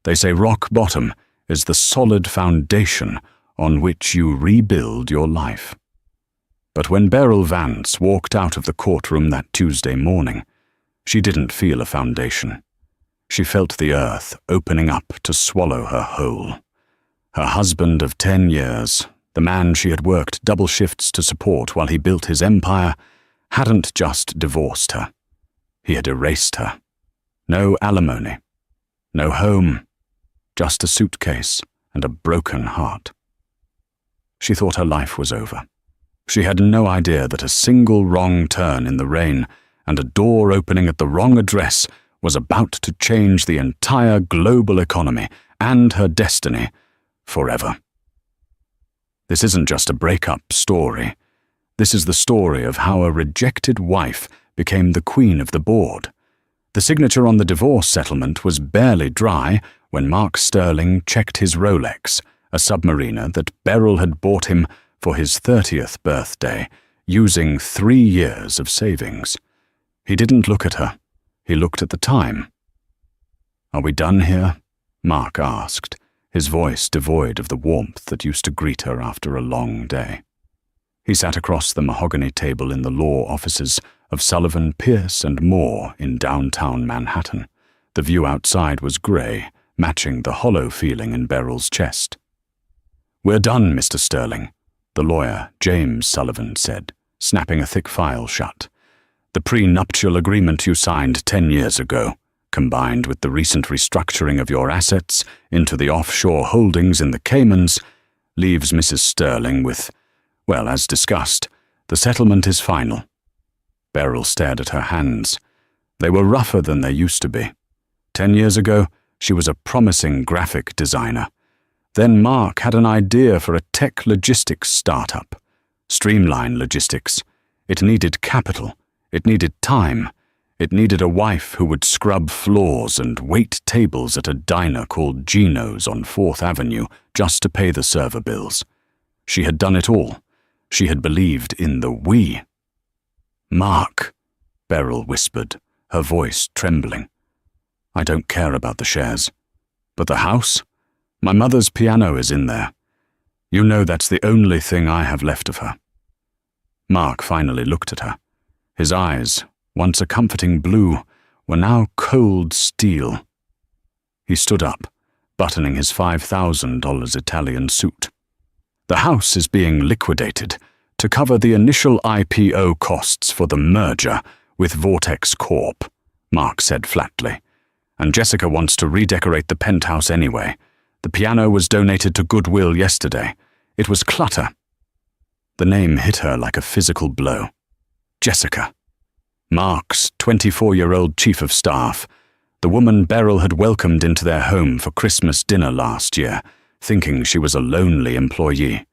They say rock bottom is the solid foundation on which you rebuild your life. But when Beryl Vance walked out of the courtroom that Tuesday morning, she didn't feel a foundation. She felt the earth opening up to swallow her whole. Her husband of 10 years, the man she had worked double shifts to support while he built his empire, hadn't just divorced her. He had erased her. No alimony, no home, just a suitcase and a broken heart. She thought her life was over. She had no idea that a single wrong turn in the rain and a door opening at the wrong address was about to change the entire global economy and her destiny forever. This isn't just a breakup story. This is the story of how a rejected wife became the queen of the board. The signature on the divorce settlement was barely dry when Mark Sterling checked his Rolex, a submariner that Beryl had bought him for his 30th birthday, using 3 years of savings. He didn't look at her. He looked at the time. "Are we done here?" Mark asked, his voice devoid of the warmth that used to greet her after a long day. He sat across the mahogany table in the law offices of Sullivan, Pierce and Moore in downtown Manhattan. The view outside was grey, matching the hollow feeling in Beryl's chest. "We're done, Mr. Sterling," the lawyer, James Sullivan, said, snapping a thick file shut. "The prenuptial agreement you signed 10 years ago, combined with the recent restructuring of your assets into the offshore holdings in the Caymans, leaves Mrs. Sterling with, well, as discussed, the settlement is final." Beryl stared at her hands. They were rougher than they used to be. 10 years ago, she was a promising graphic designer. Then Mark had an idea for a tech logistics startup. Streamline Logistics. It needed capital. It needed time. It needed a wife who would scrub floors and wait tables at a diner called Gino's on 4th Avenue just to pay the server bills. She had done it all. She had believed in the we. "Mark," Beryl whispered, her voice trembling. "I don't care about the shares. But the house? My mother's piano is in there. You know that's the only thing I have left of her." Mark finally looked at her. His eyes, once a comforting blue, were now cold steel. He stood up, buttoning his $5,000 Italian suit. "The house is being liquidated to cover the initial IPO costs for the merger with Vortex Corp," Mark said flatly. "And Jessica wants to redecorate the penthouse anyway. The piano was donated to Goodwill yesterday. It was clutter." The name hit her like a physical blow. Jessica. Mark's 24-year-old chief of staff, the woman Beryl had welcomed into their home for Christmas dinner last year, thinking she was a lonely employee.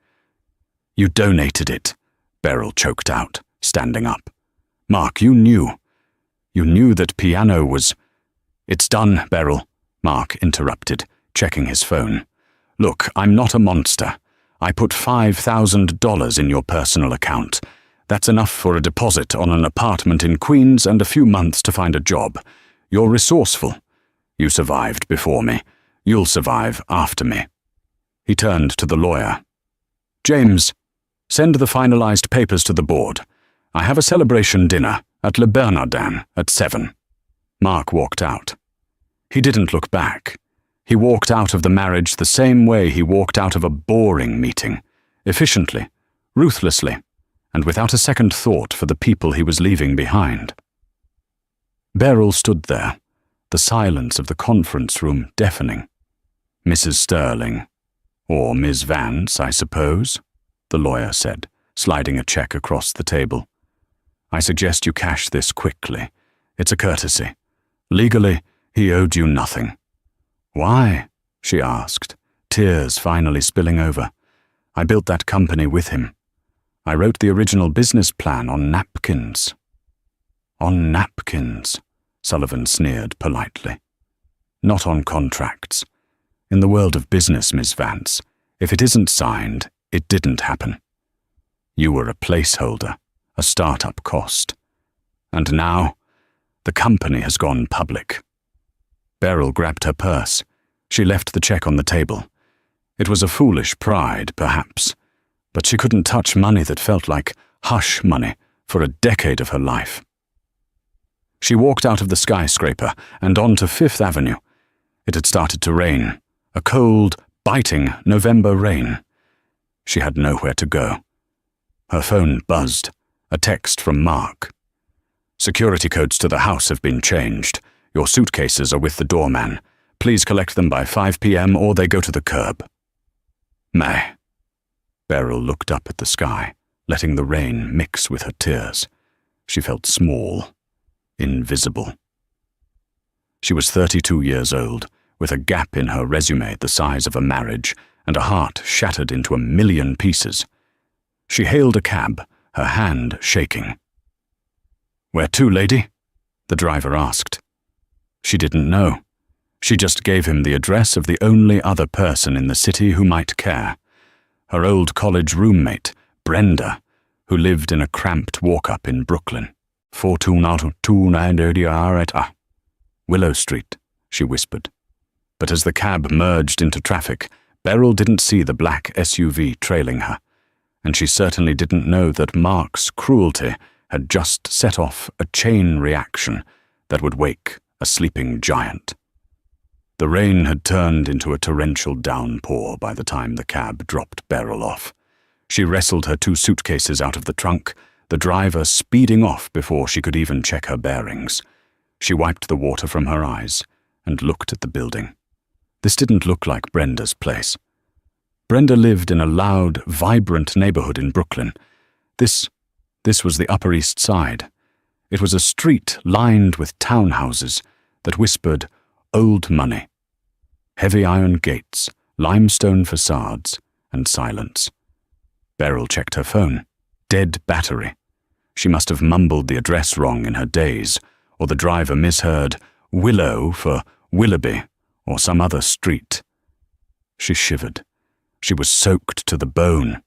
"You donated it," Beryl choked out, standing up. "Mark, you knew. You knew that piano was—" "It's done, Beryl," Mark interrupted, checking his phone. "Look, I'm not a monster. I put $5,000 in your personal account. That's enough for a deposit on an apartment in Queens and a few months to find a job. You're resourceful. You survived before me. You'll survive after me." He turned to the lawyer. "James, send the finalized papers to the board. I have a celebration dinner at Le Bernardin at 7. Mark walked out. He didn't look back. He walked out of the marriage the same way he walked out of a boring meeting, efficiently, ruthlessly, and without a second thought for the people he was leaving behind. Beryl stood there, the silence of the conference room deafening. "Mrs. Sterling, or Ms. Vance, I suppose," the lawyer said, sliding a check across the table. "I suggest you cash this quickly. It's a courtesy. Legally, he owed you nothing." "Why?" she asked, tears finally spilling over. "I built that company with him. I wrote the original business plan on napkins." "On napkins," Sullivan sneered politely. "Not on contracts. In the world of business, Miss Vance, if it isn't signed, it didn't happen. You were a placeholder, a startup cost. And now, the company has gone public." Beryl grabbed her purse. She left the check on the table. It was a foolish pride, perhaps, but she couldn't touch money that felt like hush money for a decade of her life. She walked out of the skyscraper and onto Fifth Avenue. It had started to rain, a cold, biting November rain. She had nowhere to go. Her phone buzzed, a text from Mark. "Security codes to the house have been changed. Your suitcases are with the doorman. Please collect them by 5 p.m. or they go to the curb. May." Beryl looked up at the sky, letting the rain mix with her tears. She felt small, invisible. She was 32 years old, with a gap in her resume the size of a marriage and a heart shattered into a million pieces. She hailed a cab, her hand shaking. "Where to, lady?" the driver asked. She didn't know. She just gave him the address of the only other person in the city who might care. Her old college roommate, Brenda, who lived in a cramped walk-up in Brooklyn. 4292 Willow Street, she whispered. But as the cab merged into traffic, Beryl didn't see the black SUV trailing her, and she certainly didn't know that Mark's cruelty had just set off a chain reaction that would wake a sleeping giant. The rain had turned into a torrential downpour by the time the cab dropped Beryl off. She wrestled her 2 suitcases out of the trunk, the driver speeding off before she could even check her bearings. She wiped the water from her eyes and looked at the building. This didn't look like Brenda's place. Brenda lived in a loud, vibrant neighborhood in Brooklyn. This was the Upper East Side. It was a street lined with townhouses that whispered old money. Heavy iron gates, limestone facades, and silence. Beryl checked her phone. Dead battery. She must have mumbled the address wrong in her daze, or the driver misheard Willow for Willoughby or some other street. She shivered. She was soaked to the bone.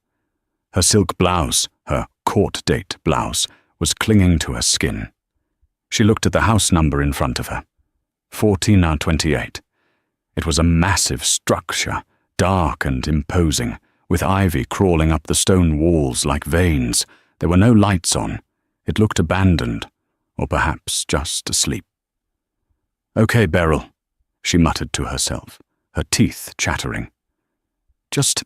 Her silk blouse, her court date blouse, was clinging to her skin. She looked at the house number in front of her. 1428. It was a massive structure, dark and imposing, with ivy crawling up the stone walls like veins. There were no lights on. It looked abandoned, or perhaps just asleep. "Okay, Beryl," she muttered to herself, her teeth chattering. Just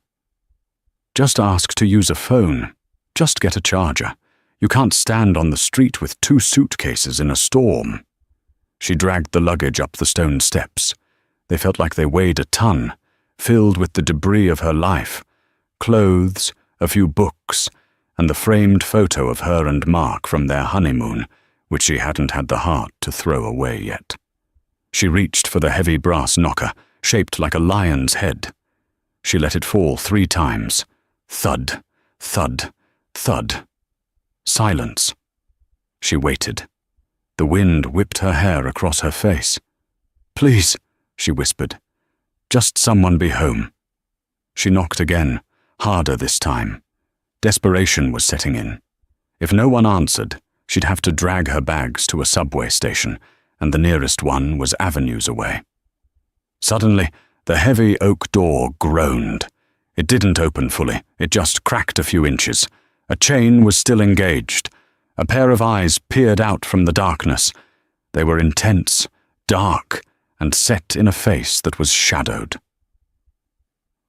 ask to use a phone. Just get a charger. You can't stand on the street with 2 suitcases in a storm." She dragged the luggage up the stone steps. They felt like they weighed a ton, filled with the debris of her life. Clothes, a few books, and the framed photo of her and Mark from their honeymoon, which she hadn't had the heart to throw away yet. She reached for the heavy brass knocker, shaped like a lion's head. She let it fall 3 times. Thud, thud, thud. Silence. She waited. The wind whipped her hair across her face. "Please," she whispered. "Just someone be home." She knocked again, harder this time. Desperation was setting in. If no one answered, she'd have to drag her bags to a subway station, and the nearest one was avenues away. Suddenly, the heavy oak door groaned. It didn't open fully, it just cracked a few inches. A chain was still engaged. A pair of eyes peered out from the darkness. They were intense, dark, and set in a face that was shadowed.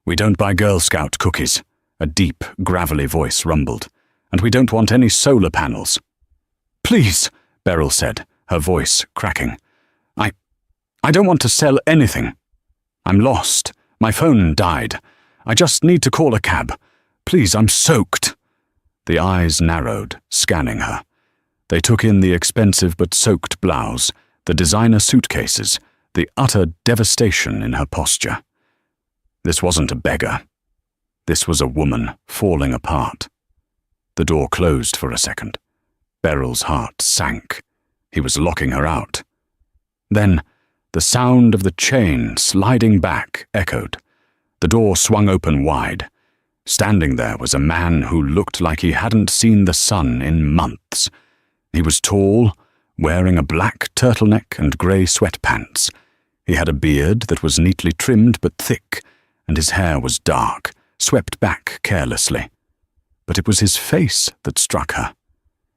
"We don't buy Girl Scout cookies," a deep, gravelly voice rumbled. "And we don't want any solar panels." "Please," Beryl said, her voice cracking. I don't want to sell anything. I'm lost. My phone died. I just need to call a cab. Please, I'm soaked." The eyes narrowed, scanning her. They took in the expensive but soaked blouse, the designer suitcases, the utter devastation in her posture. This wasn't a beggar. This was a woman falling apart. The door closed for a second. Beryl's heart sank. He was locking her out. Then, the sound of the chain sliding back echoed. The door swung open wide. Standing there was a man who looked like he hadn't seen the sun in months. He was tall, wearing a black turtleneck and grey sweatpants. He had a beard that was neatly trimmed but thick, and his hair was dark, swept back carelessly. But it was his face that struck her.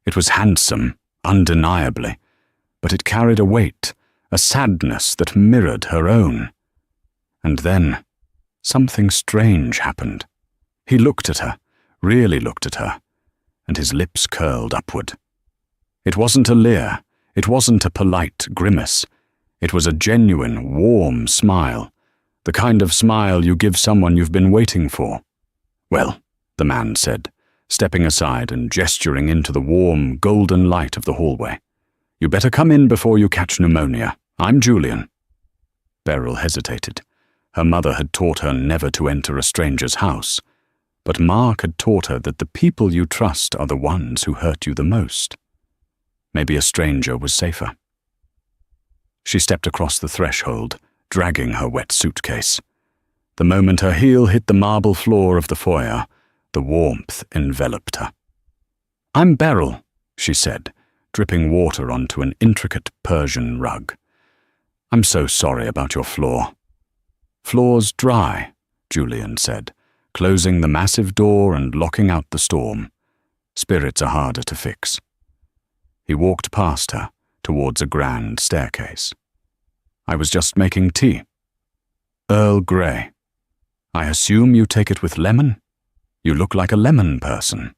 It was handsome, undeniably, but it carried a weight, a sadness that mirrored her own. And then, something strange happened. He looked at her, really looked at her, and his lips curled upward. It wasn't a leer, it wasn't a polite grimace. It was a genuine, warm smile, the kind of smile you give someone you've been waiting for. "Well," the man said, stepping aside and gesturing into the warm, golden light of the hallway. "You better come in before you catch pneumonia. I'm Julian." Beryl hesitated. Her mother had taught her never to enter a stranger's house, but Mark had taught her that the people you trust are the ones who hurt you the most. Maybe a stranger was safer. She stepped across the threshold, dragging her wet suitcase. The moment her heel hit the marble floor of the foyer, the warmth enveloped her. "I'm Beryl," she said, dripping water onto an intricate Persian rug. "I'm so sorry about your floor." "Floor's dry," Julian said, closing the massive door and locking out the storm. "Spirits are harder to fix." He walked past her, towards a grand staircase. "I was just making tea. Earl Grey. I assume you take it with lemon? You look like a lemon person."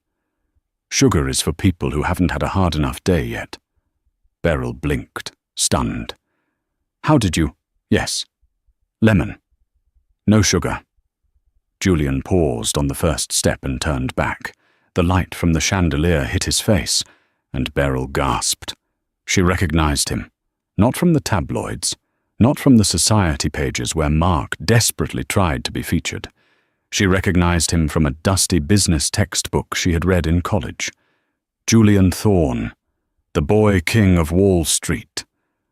"Sugar is for people who haven't had a hard enough day yet." Beryl blinked, stunned. "How did you—" "Yes. Lemon. No sugar." Julian paused on the first step and turned back. The light from the chandelier hit his face, and Beryl gasped. She recognized him, not from the tabloids, not from the society pages where Mark desperately tried to be featured. She recognized him from a dusty business textbook she had read in college. Julian Thorne, the boy king of Wall Street,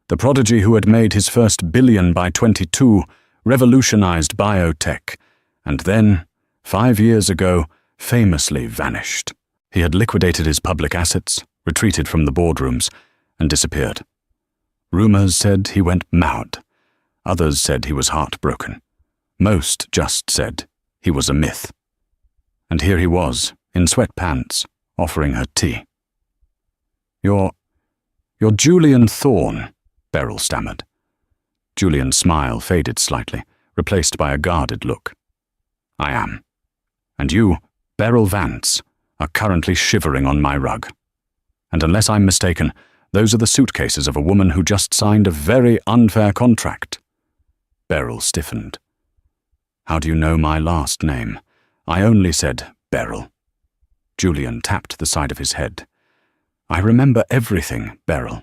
the prodigy who had made his first billion by 22, revolutionized biotech, and then, 5 years ago, famously vanished. He had liquidated his public assets, retreated from the boardrooms, and disappeared. Rumors said he went mad. Others said he was heartbroken. Most just said he was a myth. And here he was, in sweatpants, offering her tea. You're Julian Thorne," Beryl stammered. Julian's smile faded slightly, replaced by a guarded look. "I am. And you, Beryl Vance, are currently shivering on my rug. And unless I'm mistaken, those are the suitcases of a woman who just signed a very unfair contract." Beryl stiffened. "How do you know my last name? I only said Beryl." Julian tapped the side of his head. "I remember everything, Beryl.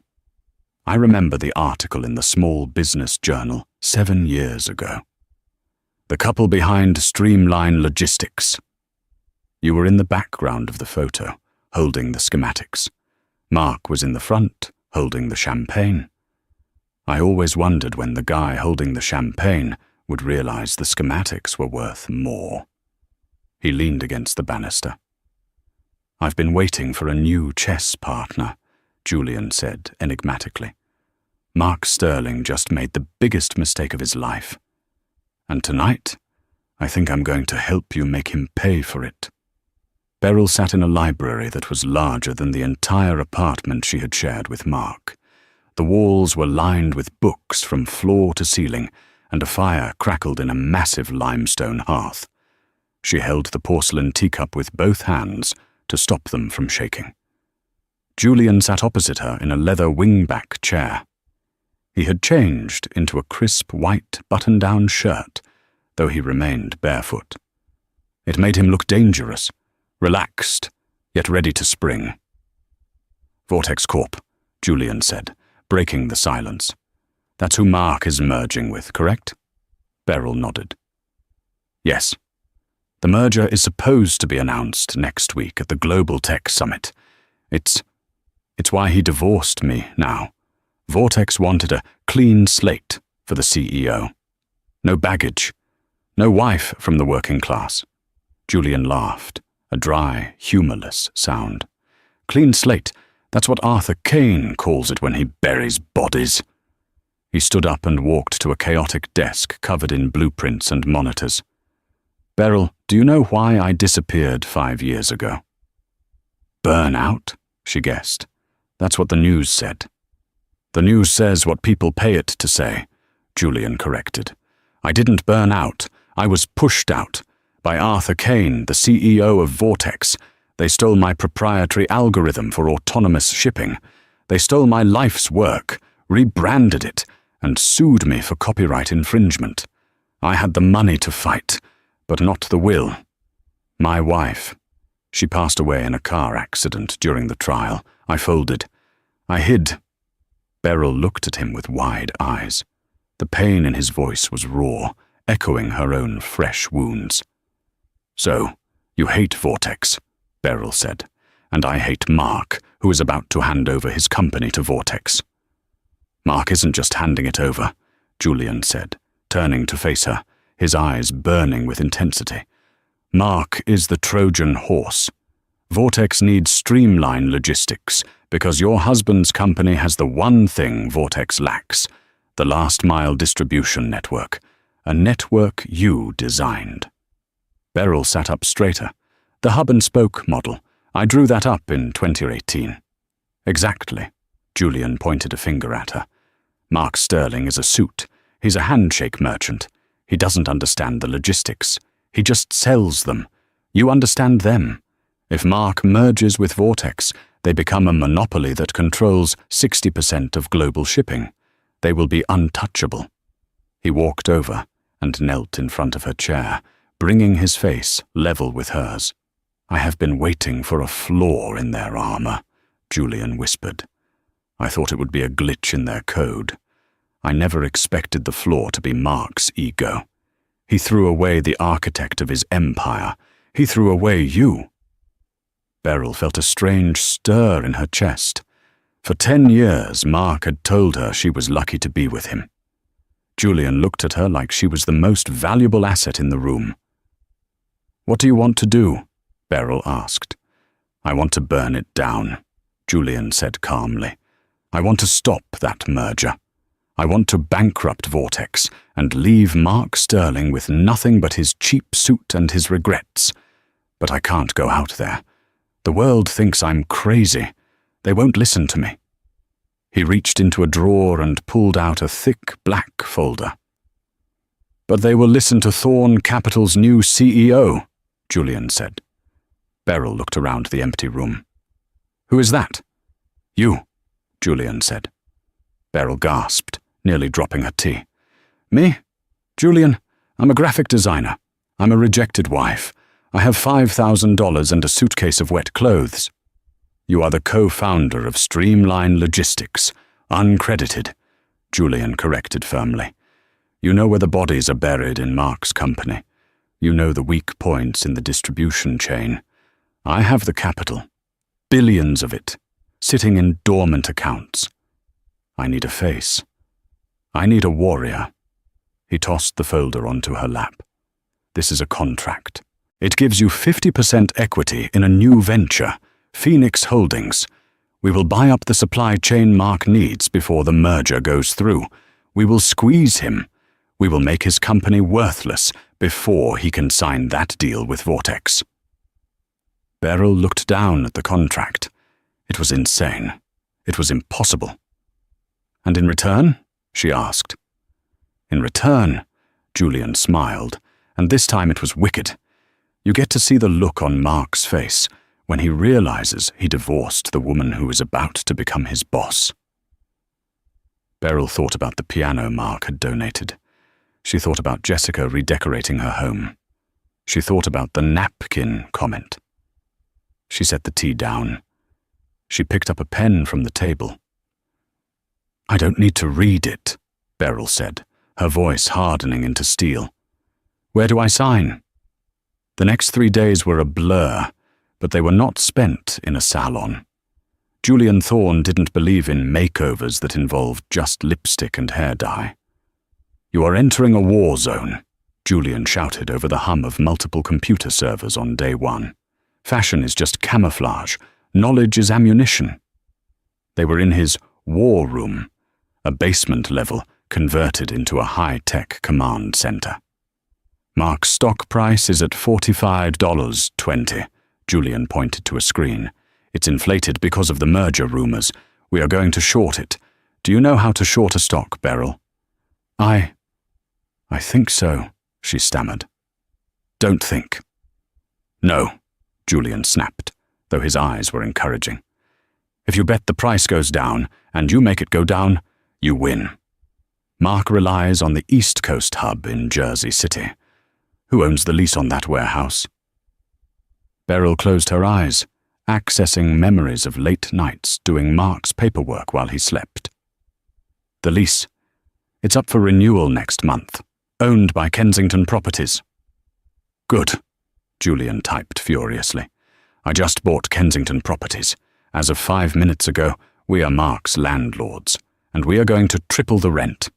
I remember the article in the Small Business Journal 7 years ago. The couple behind Streamline Logistics. You were in the background of the photo, holding the schematics. Mark was in the front, holding the champagne. I always wondered when the guy holding the champagne would realize the schematics were worth more." He leaned against the banister. "I've been waiting for a new chess partner," Julian said enigmatically. "Mark Sterling just made the biggest mistake of his life. And tonight, I think I'm going to help you make him pay for it." Beryl sat in a library that was larger than the entire apartment she had shared with Mark. The walls were lined with books from floor to ceiling, and a fire crackled in a massive limestone hearth. She held the porcelain teacup with both hands to stop them from shaking. Julian sat opposite her in a leather wingback chair. He had changed into a crisp white button-down shirt, though he remained barefoot. It made him look dangerous, relaxed, yet ready to spring. "Vortex Corp," Julian said, breaking the silence. "That's who Mark is merging with, correct?" Beryl nodded. "Yes. The merger is supposed to be announced next week at the Global Tech Summit. It's why he divorced me now. Vortex wanted a clean slate for the CEO. No baggage. No wife from the working class." Julian laughed, a dry, humorless sound. "Clean slate, that's what Arthur Kane calls it when he buries bodies." He stood up and walked to a chaotic desk covered in blueprints and monitors. "Beryl, do you know why I disappeared 5 years ago?" "Burnout?" she guessed. "That's what the news said." "The news says what people pay it to say," Julian corrected. "I didn't burn out. I was pushed out. By Arthur Kane, the CEO of Vortex. They stole my proprietary algorithm for autonomous shipping. They stole my life's work, rebranded it, and sued me for copyright infringement. I had the money to fight, but not the will. My wife. She passed away in a car accident during the trial. I folded. I hid." Beryl looked at him with wide eyes. The pain in his voice was raw, echoing her own fresh wounds. "So, you hate Vortex," Beryl said, "and I hate Mark, who is about to hand over his company to Vortex." "Mark isn't just handing it over," Julian said, turning to face her, his eyes burning with intensity. "Mark is the Trojan horse. Vortex needs streamlined logistics because your husband's company has the one thing Vortex lacks, the last-mile distribution network, a network you designed." Beryl sat up straighter. "The hub-and-spoke model. I drew that up in 2018. "Exactly." Julian pointed a finger at her. "Mark Sterling is a suit. He's a handshake merchant. He doesn't understand the logistics. He just sells them. You understand them. If Mark merges with Vortex, they become a monopoly that controls 60% of global shipping. They will be untouchable." He walked over and knelt in front of her chair, bringing his face level with hers. "I have been waiting for a flaw in their armor," Julian whispered. "I thought it would be a glitch in their code. I never expected the flaw to be Mark's ego. He threw away the architect of his empire. He threw away you." Beryl felt a strange stir in her chest. For 10 years, Mark had told her she was lucky to be with him. Julian looked at her like she was the most valuable asset in the room. "What do you want to do?" Beryl asked. "I want to burn it down," Julian said calmly. "I want to stop that merger. I want to bankrupt Vortex and leave Mark Sterling with nothing but his cheap suit and his regrets. But I can't go out there. The world thinks I'm crazy. They won't listen to me." He reached into a drawer and pulled out a thick black folder. "But they will listen to Thorn Capital's new CEO," Julian said. Beryl looked around the empty room. "Who is that?" "You," Julian said. Beryl gasped, nearly dropping her tea. "Me? Julian, I'm a graphic designer. I'm a rejected wife. I have $5,000 and a suitcase of wet clothes." "You are the co-founder of Streamline Logistics, uncredited," Julian corrected firmly. "You know where the bodies are buried in Mark's company. You know the weak points in the distribution chain. I have the capital, billions of it, sitting in dormant accounts. I need a face. I need a warrior." He tossed the folder onto her lap. "This is a contract. It gives you 50% equity in a new venture, Phoenix Holdings. We will buy up the supply chain Mark needs before the merger goes through. We will squeeze him. We will make his company worthless before he can sign that deal with Vortex." Beryl looked down at the contract. It was insane. It was impossible. "And in return?" she asked. "In return," Julian smiled, and this time it was wicked. "You get to see the look on Mark's face when he realizes he divorced the woman who is about to become his boss." Beryl thought about the piano Mark had donated. She thought about Jessica redecorating her home. She thought about the napkin comment. She set the tea down. She picked up a pen from the table. "I don't need to read it," Beryl said, her voice hardening into steel. "Where do I sign?" The next 3 days were a blur, but they were not spent in a salon. Julian Thorne didn't believe in makeovers that involved just lipstick and hair dye. "You are entering a war zone," Julian shouted over the hum of multiple computer servers on day 1. "Fashion is just camouflage. Knowledge is ammunition." They were in his war room, a basement level converted into a high-tech command center. Mark's stock price is at $45.20, Julian pointed to a screen. It's inflated because of the merger rumors. We are going to short it. Do you know how to short a stock, Beryl? I think so, she stammered. Don't think. No, Julian snapped, though his eyes were encouraging. If you bet the price goes down, and you make it go down, you win. Mark relies on the East Coast hub in Jersey City. Who owns the lease on that warehouse? Beryl closed her eyes, accessing memories of late nights doing Mark's paperwork while he slept. The lease. It's up for renewal next month. Owned by Kensington Properties. Good, Julian typed furiously. I just bought Kensington Properties. As of 5 minutes ago, we are Mark's landlords, and we are going to triple the rent.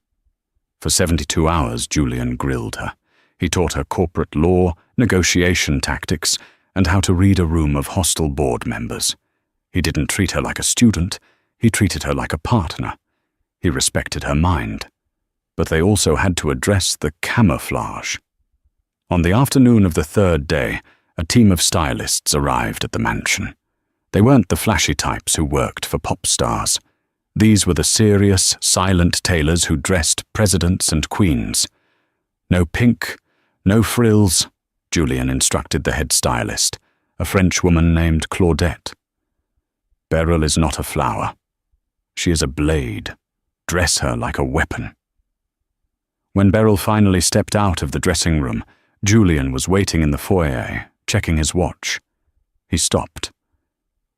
For 72 hours, Julian grilled her. He taught her corporate law, negotiation tactics, and how to read a room of hostile board members. He didn't treat her like a student, he treated her like a partner. He respected her mind. But they also had to address the camouflage. On the afternoon of the third day, a team of stylists arrived at the mansion. They weren't the flashy types who worked for pop stars. These were the serious, silent tailors who dressed presidents and queens. No pink, no frills, Julian instructed the head stylist, a French woman named Claudette. Beryl is not a flower. She is a blade. Dress her like a weapon. When Beryl finally stepped out of the dressing room, Julian was waiting in the foyer, checking his watch. He stopped.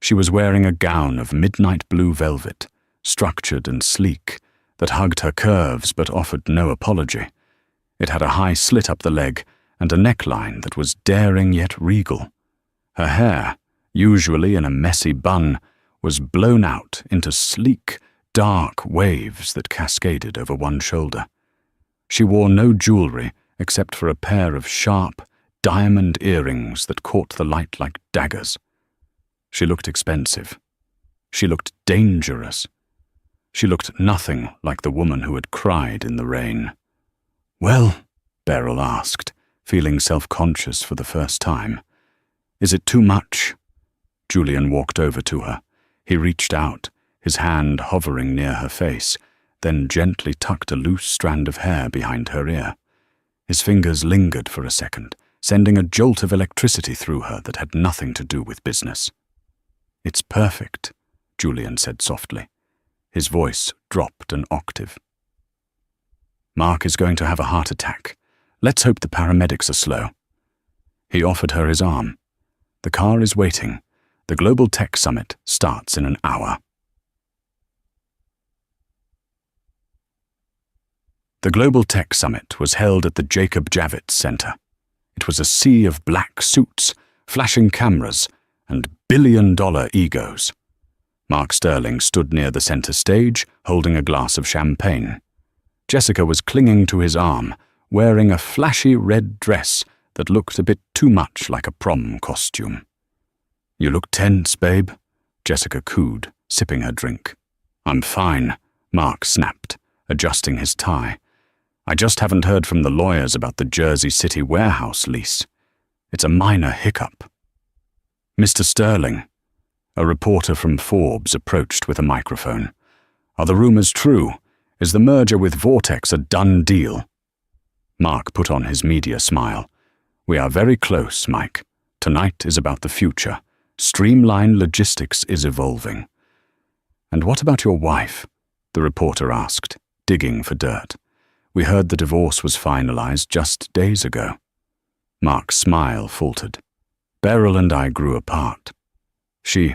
She was wearing a gown of midnight blue velvet, structured and sleek, that hugged her curves but offered no apology. It had a high slit up the leg and a neckline that was daring yet regal. Her hair, usually in a messy bun, was blown out into sleek, dark waves that cascaded over one shoulder. She wore no jewelry except for a pair of sharp, diamond earrings that caught the light like daggers. She looked expensive. She looked dangerous. She looked nothing like the woman who had cried in the rain. "Well," Beryl asked, feeling self-conscious for the first time. "Is it too much?" Julian walked over to her. He reached out, his hand hovering near her face, then gently tucked a loose strand of hair behind her ear. His fingers lingered for a second, sending a jolt of electricity through her that had nothing to do with business. "It's perfect," Julian said softly. His voice dropped an octave. "Mark is going to have a heart attack. Let's hope the paramedics are slow." He offered her his arm. "The car is waiting. The Global Tech Summit starts in an hour." The Global Tech Summit was held at the Jacob Javits Center. It was a sea of black suits, flashing cameras, and billion-dollar egos. Mark Sterling stood near the center stage, holding a glass of champagne. Jessica was clinging to his arm, wearing a flashy red dress that looked a bit too much like a prom costume. "You look tense, babe," Jessica cooed, sipping her drink. "I'm fine," Mark snapped, adjusting his tie. "I just haven't heard from the lawyers about the Jersey City warehouse lease. It's a minor hiccup." "Mr. Sterling," a reporter from Forbes approached with a microphone. "Are the rumors true? Is the merger with Vortex a done deal?" Mark put on his media smile. "We are very close, Mike. Tonight is about the future. Streamline logistics is evolving." "And what about your wife?" the reporter asked, digging for dirt. "We heard the divorce was finalized just days ago." Mark's smile faltered. "Beryl and I grew apart. She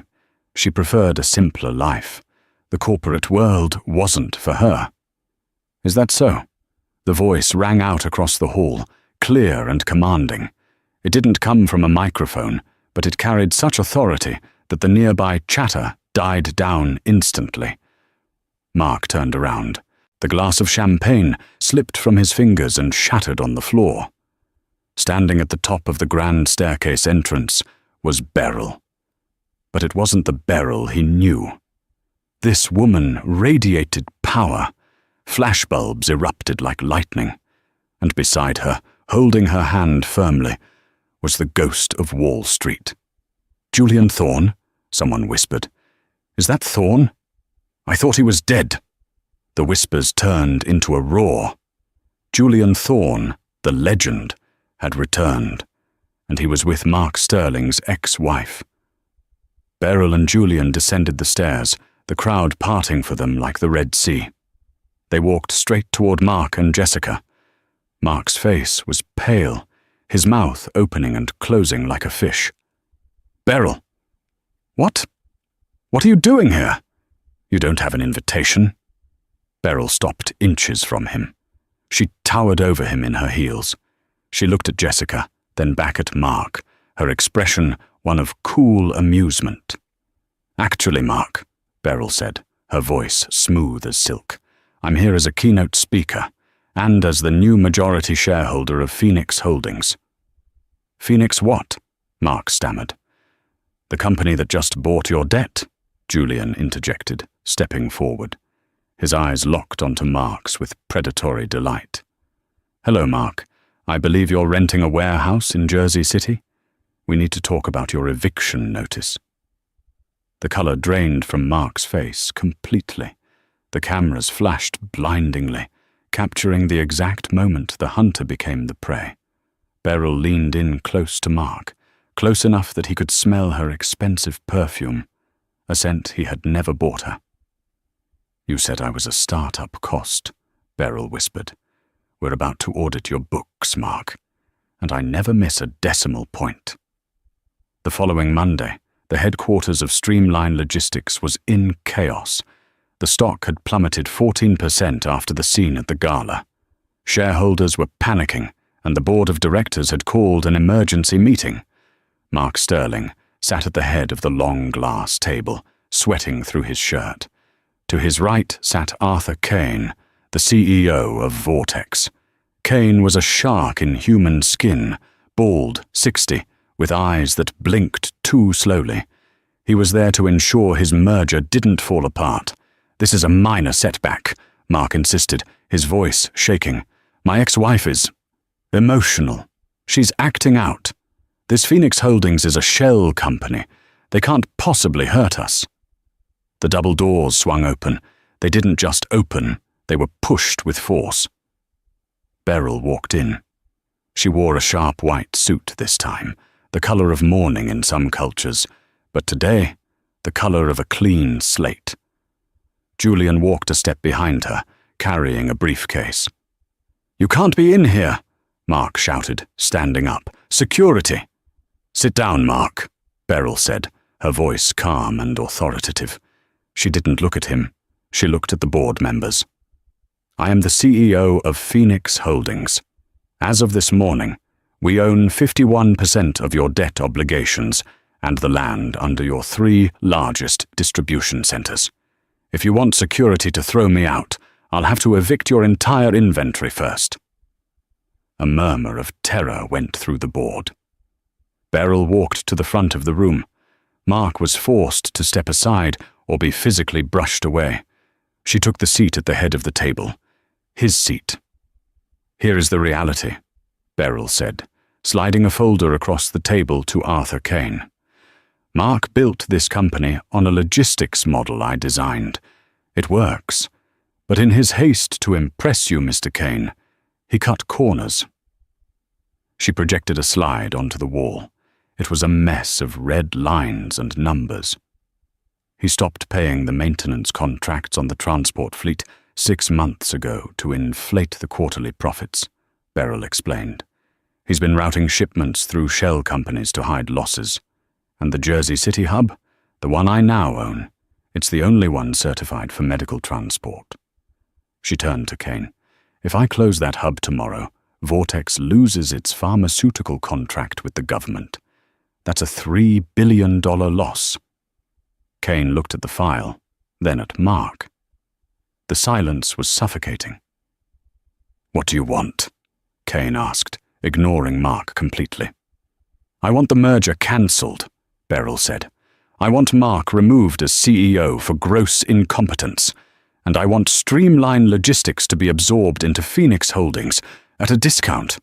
preferred a simpler life. The corporate world wasn't for her." "Is that so?" The voice rang out across the hall, clear and commanding. It didn't come from a microphone, but it carried such authority that the nearby chatter died down instantly. Mark turned around. The glass of champagne slipped from his fingers and shattered on the floor. Standing at the top of the grand staircase entrance was Beryl. But it wasn't the Beryl he knew. This woman radiated power, Flashbulbs erupted like lightning, and beside her, holding her hand firmly, was the ghost of Wall Street. "Julian Thorne?" someone whispered. "Is that Thorne? I thought he was dead." The whispers turned into a roar. Julian Thorne, the legend, had returned, and he was with Mark Sterling's ex-wife. Beryl and Julian descended the stairs, the crowd parting for them like the Red Sea. They walked straight toward Mark and Jessica. Mark's face was pale, his mouth opening and closing like a fish. "Beryl! What? What are you doing here? You don't have an invitation." Beryl stopped inches from him. She towered over him in her heels. She looked at Jessica, then back at Mark, her expression one of cool amusement. "Actually, Mark," Beryl said, her voice smooth as silk, "I'm here as a keynote speaker, and as the new majority shareholder of Phoenix Holdings." "Phoenix what?" Mark stammered. "The company that just bought your debt," Julian interjected, stepping forward. His eyes locked onto Mark's with predatory delight. "Hello, Mark. I believe you're renting a warehouse in Jersey City? We need to talk about your eviction notice." The color drained from Mark's face completely. The cameras flashed blindingly, capturing the exact moment the hunter became the prey. Beryl leaned in close to Mark, close enough that he could smell her expensive perfume, a scent he had never bought her. "You said I was a start-up cost," Beryl whispered. "We're about to audit your books, Mark, and I never miss a decimal point." The following Monday, the headquarters of Streamline Logistics was in chaos. The stock had plummeted 14% after the scene at the gala. Shareholders were panicking, and the board of directors had called an emergency meeting. Mark Sterling sat at the head of the long glass table, sweating through his shirt. To his right sat Arthur Kane, the CEO of Vortex. Kane was a shark in human skin, bald, 60, with eyes that blinked too slowly. He was there to ensure his merger didn't fall apart. "This is a minor setback," Mark insisted, his voice shaking. "My ex-wife is emotional. She's acting out. This Phoenix Holdings is a shell company. They can't possibly hurt us." The double doors swung open. They didn't just open, they were pushed with force. Beryl walked in. She wore a sharp white suit this time, the color of mourning in some cultures, but today, the color of a clean slate. Julian walked a step behind her, carrying a briefcase. "You can't be in here," Mark shouted, standing up. "Security!" "Sit down, Mark," Beryl said, her voice calm and authoritative. She didn't look at him. She looked at the board members. "I am the CEO of Phoenix Holdings. As of this morning, we own 51% of your debt obligations and the land under your 3 largest distribution centers. If you want security to throw me out, I'll have to evict your entire inventory first." A murmur of terror went through the board. Beryl walked to the front of the room. Mark was forced to step aside or be physically brushed away. She took the seat at the head of the table. His seat. "Here is the reality," Beryl said, sliding a folder across the table to Arthur Kane. "Mark built this company on a logistics model I designed. It works. But in his haste to impress you, Mr. Kane, he cut corners." She projected a slide onto the wall. It was a mess of red lines and numbers. He stopped paying the maintenance contracts on the transport fleet 6 months ago to inflate the quarterly profits, Beryl explained. He's been routing shipments through shell companies to hide losses. And the Jersey City hub, the one I now own, it's the only one certified for medical transport. She turned to Kane. "If I close that hub tomorrow, Vortex loses its pharmaceutical contract with the government. That's a $3 billion loss." Kane looked at the file, then at Mark. The silence was suffocating. "What do you want?" Kane asked, ignoring Mark completely. "I want the merger cancelled," Beryl said. "I want Mark removed as CEO for gross incompetence. and I want Streamline Logistics to be absorbed into Phoenix Holdings at a discount."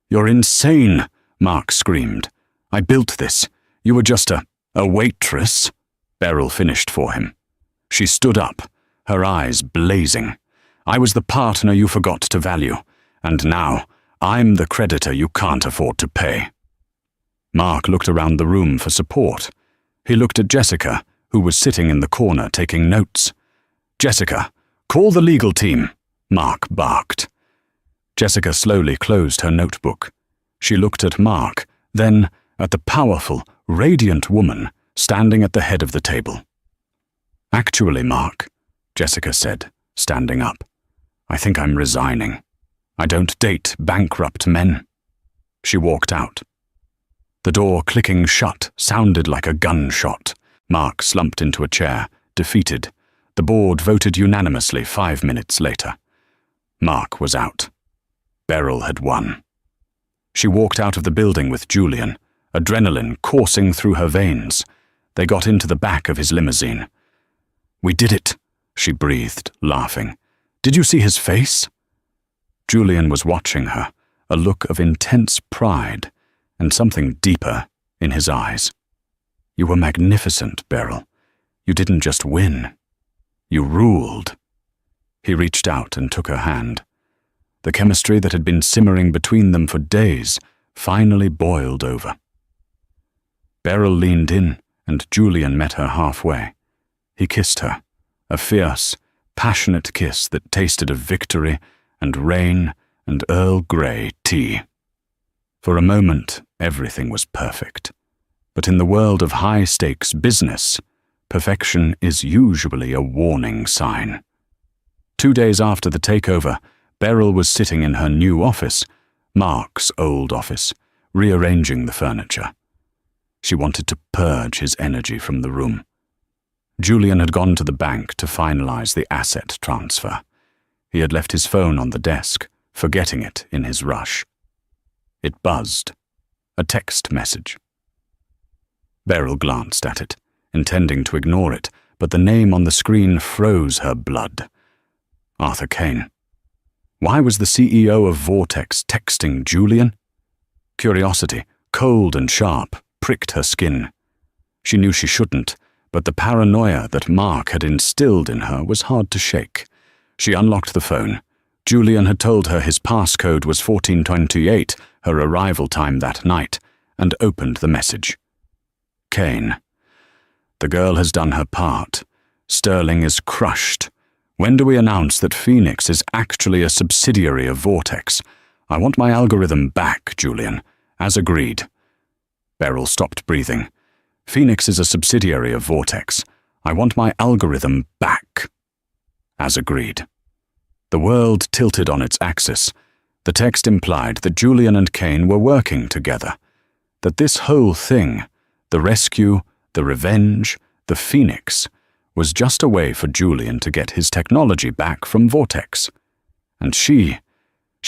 "You're insane," Mark screamed. "I built this. You were just a waitress." Beryl finished for him. She stood up, her eyes blazing. "I was the partner you forgot to value, and now I'm the creditor you can't afford to pay." Mark looked around the room for support. He looked at Jessica, who was sitting in the corner taking notes. "Jessica, call the legal team," Mark barked. Jessica slowly closed her notebook. She looked at Mark, then at the powerful, radiant woman standing at the head of the table. "Actually, Mark," Jessica said, standing up, "I think I'm resigning. I don't date bankrupt men." She walked out. The door clicking shut sounded like a gunshot. Mark slumped into a chair, defeated. The board voted unanimously 5 minutes later. Mark was out. Beryl had won. She walked out of the building with Julian, adrenaline coursing through her veins. They got into the back of his limousine. "We did it," she breathed, laughing. "Did you see his face?" Julian was watching her, a look of intense pride and something deeper in his eyes. "You were magnificent, Beryl. You didn't just win. You ruled." He reached out and took her hand. The chemistry that had been simmering between them for days finally boiled over. Beryl leaned in, and Julian met her halfway. He kissed her, a fierce, passionate kiss that tasted of victory and rain and Earl Grey tea. For a moment, everything was perfect. But in the world of high-stakes business, perfection is usually a warning sign. 2 days after the takeover, Beryl was sitting in her new office, Mark's old office, rearranging the furniture. She wanted to purge his energy from the room. Julian had gone to the bank to finalize the asset transfer. He had left his phone on the desk, forgetting it in his rush. It buzzed. A text message. Beryl glanced at it, intending to ignore it, but the name on the screen froze her blood. Arthur Kane. Why was the CEO of Vortex texting Julian? Curiosity, cold and sharp, pricked her skin. She knew she shouldn't, but the paranoia that Mark had instilled in her was hard to shake. She unlocked the phone. Julian had told her his passcode was 1428, her arrival time that night, and opened the message. Kane. The girl has done her part. Sterling is crushed. When do we announce that Phoenix is actually a subsidiary of Vortex? I want my algorithm back, Julian, as agreed. Beryl stopped breathing. Phoenix is a subsidiary of Vortex. I want my algorithm back. As agreed. The world tilted on its axis. The text implied that Julian and Kane were working together. That this whole thing, the rescue, the revenge, the Phoenix, was just a way for Julian to get his technology back from Vortex. And she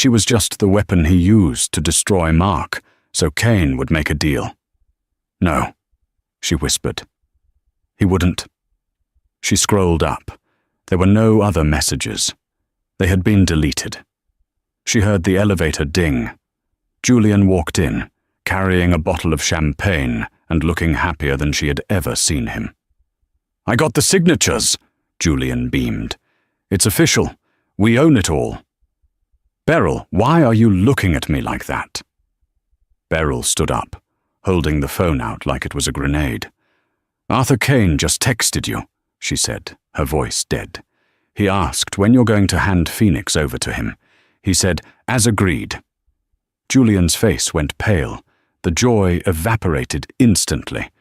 was just the weapon he used to destroy Mark, so Kane would make a deal. No, she whispered. He wouldn't. She scrolled up. There were no other messages. They had been deleted. She heard the elevator ding. Julian walked in, carrying a bottle of champagne and looking happier than she had ever seen him. I got the signatures, Julian beamed. It's official. We own it all. Beryl, why are you looking at me like that? Beryl stood up, holding the phone out like it was a grenade. Arthur Kane just texted you, she said, her voice dead. He asked when you're going to hand Phoenix over to him. He said, as agreed. Julian's face went pale. The joy evaporated instantly.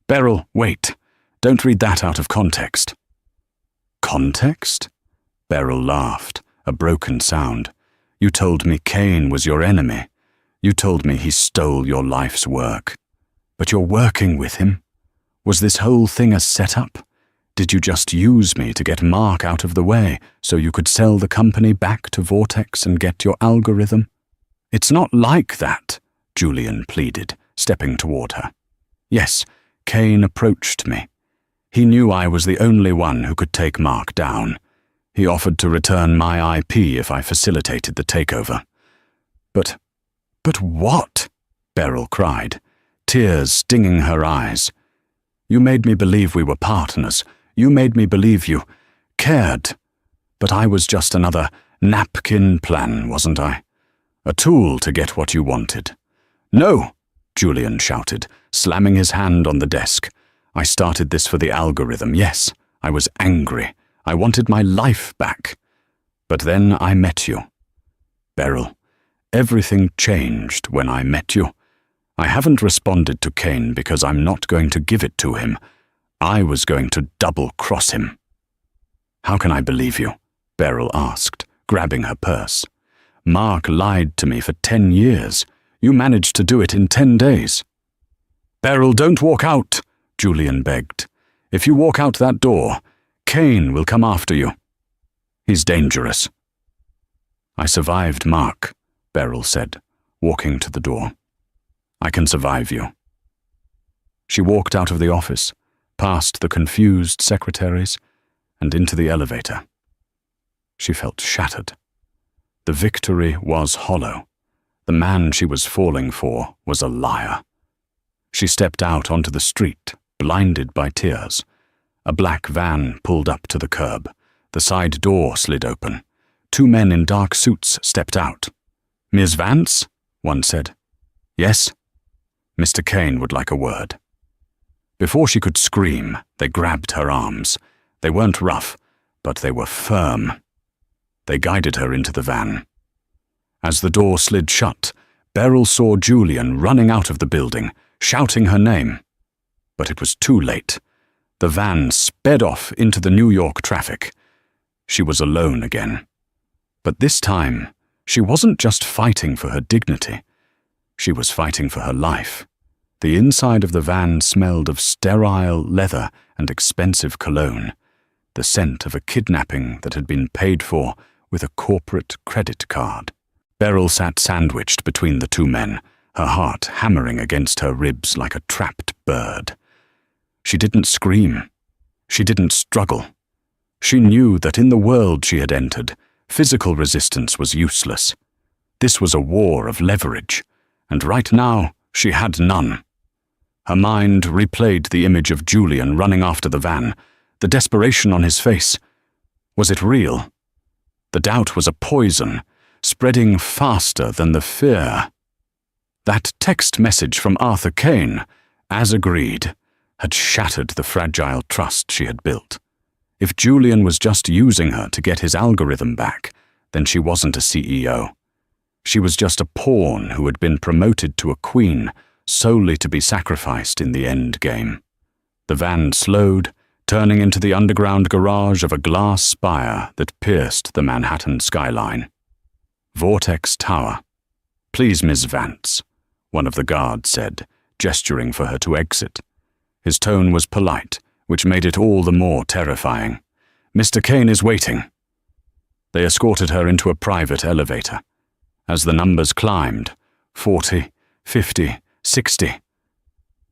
Beryl, wait. Don't read that out of context. Context? Beryl laughed, a broken sound. You told me Kane was your enemy. You told me he stole your life's work. But you're working with him? Was this whole thing a setup? Did you just use me to get Mark out of the way so you could sell the company back to Vortex and get your algorithm? It's not like that, Julian pleaded, stepping toward her. Yes, Kane approached me. He knew I was the only one who could take Mark down. He offered to return my IP if I facilitated the takeover. But what? Beryl cried, tears stinging her eyes. You made me believe we were partners. You made me believe you cared. But I was just another napkin plan, wasn't I? A tool to get what you wanted. No, Julian shouted, slamming his hand on the desk. I started this for the algorithm, yes. I was angry. I wanted my life back. But then I met you. Beryl, everything changed when I met you. I haven't responded to Kane because I'm not going to give it to him. I was going to double-cross him. How can I believe you? Beryl asked, grabbing her purse. Mark lied to me for 10 years. You managed to do it in 10 days. Beryl, don't walk out, Julian begged. If you walk out that door, Kane will come after you. He's dangerous. I survived Mark, Beryl said, walking to the door. I can survive you. She walked out of the office, past the confused secretaries, and into the elevator. She felt shattered. The victory was hollow. The man she was falling for was a liar. She stepped out onto the street, blinded by tears. A black van pulled up to the curb. The side door slid open. 2 men in dark suits stepped out. Ms. Vance? One said. Yes? Mr. Kane would like a word. Before she could scream, they grabbed her arms. They weren't rough, but they were firm. They guided her into the van. As the door slid shut, Beryl saw Julian running out of the building, shouting her name. But it was too late. The van sped off into the New York traffic. She was alone again. But this time, she wasn't just fighting for her dignity. She was fighting for her life. The inside of the van smelled of sterile leather and expensive cologne, the scent of a kidnapping that had been paid for with a corporate credit card. Beryl sat sandwiched between the 2 men, her heart hammering against her ribs like a trapped bird. She didn't scream. She didn't struggle. She knew that in the world she had entered, physical resistance was useless. This was a war of leverage, and right now she had none. Her mind replayed the image of Julian running after the van, the desperation on his face. Was it real? The doubt was a poison, spreading faster than the fear. That text message from Arthur Kane, as agreed, had shattered the fragile trust she had built. If Julian was just using her to get his algorithm back, then she wasn't a CEO. She was just a pawn who had been promoted to a queen solely to be sacrificed in the end game. The van slowed, turning into the underground garage of a glass spire that pierced the Manhattan skyline. Vortex Tower. Please, Ms. Vance, one of the guards said, gesturing for her to exit. His tone was polite, which made it all the more terrifying. Mr. Kane is waiting. They escorted her into a private elevator. As the numbers climbed, 40, 50, 60.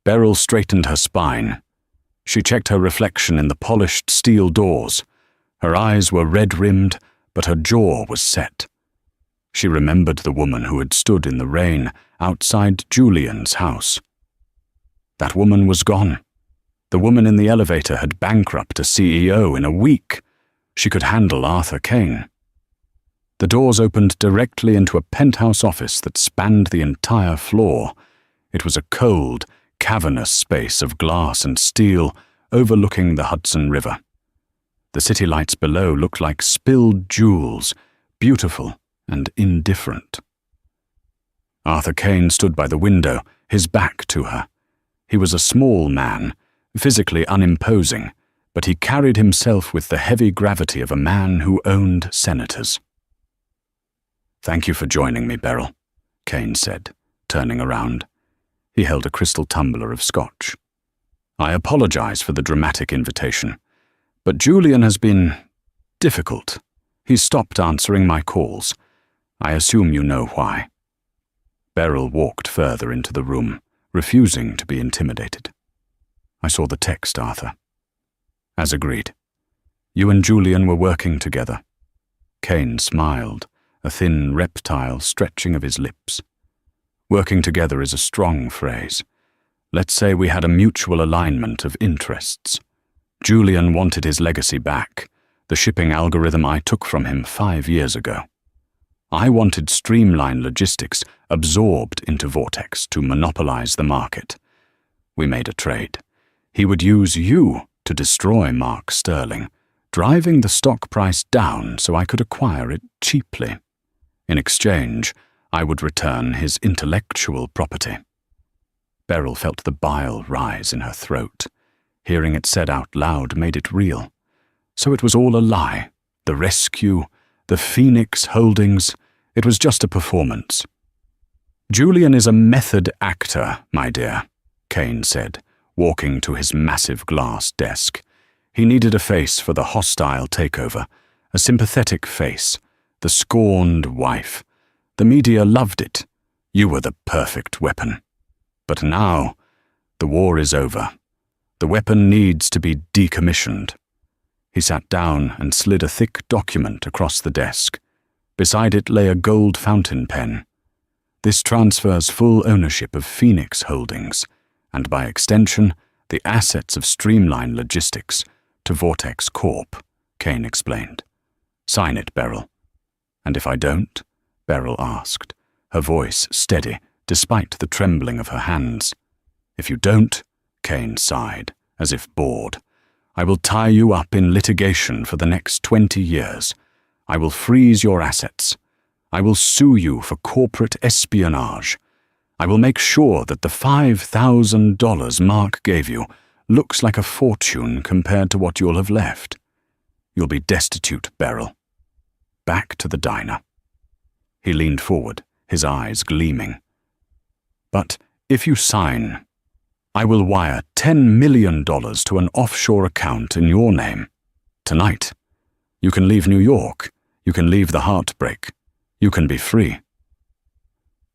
Beryl straightened her spine. She checked her reflection in the polished steel doors. Her eyes were red-rimmed, but her jaw was set. She remembered the woman who had stood in the rain outside Julian's house. That woman was gone. The woman in the elevator had bankrupted a CEO in a week. She could handle Arthur Kane. The doors opened directly into a penthouse office that spanned the entire floor. It was a cold, cavernous space of glass and steel overlooking the Hudson River. The city lights below looked like spilled jewels, beautiful and indifferent. Arthur Kane stood by the window, his back to her. He was a small man, physically unimposing, but he carried himself with the heavy gravity of a man who owned senators. "Thank you for joining me, Beryl," Kane said, turning around. He held a crystal tumbler of scotch. "I apologize for the dramatic invitation, but Julian has been difficult. He's stopped answering my calls. I assume you know why." Beryl walked further into the room, refusing to be intimidated. "I saw the text, Arthur. As agreed. You and Julian were working together. Kane smiled, a thin reptile stretching of his lips. Working together is a strong phrase. Let's say we had a mutual alignment of interests. Julian wanted his legacy back, the shipping algorithm I took from him 5 years ago. I wanted streamlined logistics absorbed into Vortex to monopolize the market. We made a trade. He would use you to destroy Mark Sterling, driving the stock price down so I could acquire it cheaply. In exchange, I would return his intellectual property. Beryl felt the bile rise in her throat. Hearing it said out loud made it real. So it was all a lie. The rescue, the Phoenix holdings, it was just a performance. Julian is a method actor, my dear, Kane said, walking to his massive glass desk. He needed a face for the hostile takeover, a sympathetic face, the scorned wife. The media loved it. You were the perfect weapon. But now, the war is over. The weapon needs to be decommissioned. He sat down and slid a thick document across the desk. Beside it lay a gold fountain pen. This transfers full ownership of Phoenix Holdings, and by extension, the assets of Streamline Logistics, to Vortex Corp, Kane explained. Sign it, Beryl. And if I don't? Beryl asked, her voice steady despite the trembling of her hands. If you don't, Kane sighed, as if bored, I will tie you up in litigation for the next 20 years. I will freeze your assets. I will sue you for corporate espionage. I will make sure that the $5,000 Mark gave you looks like a fortune compared to what you'll have left. You'll be destitute, Beryl. Back to the diner. He leaned forward, his eyes gleaming. But if you sign, I will wire $10 million to an offshore account in your name. Tonight. You can leave New York. You can leave the heartbreak. You can be free.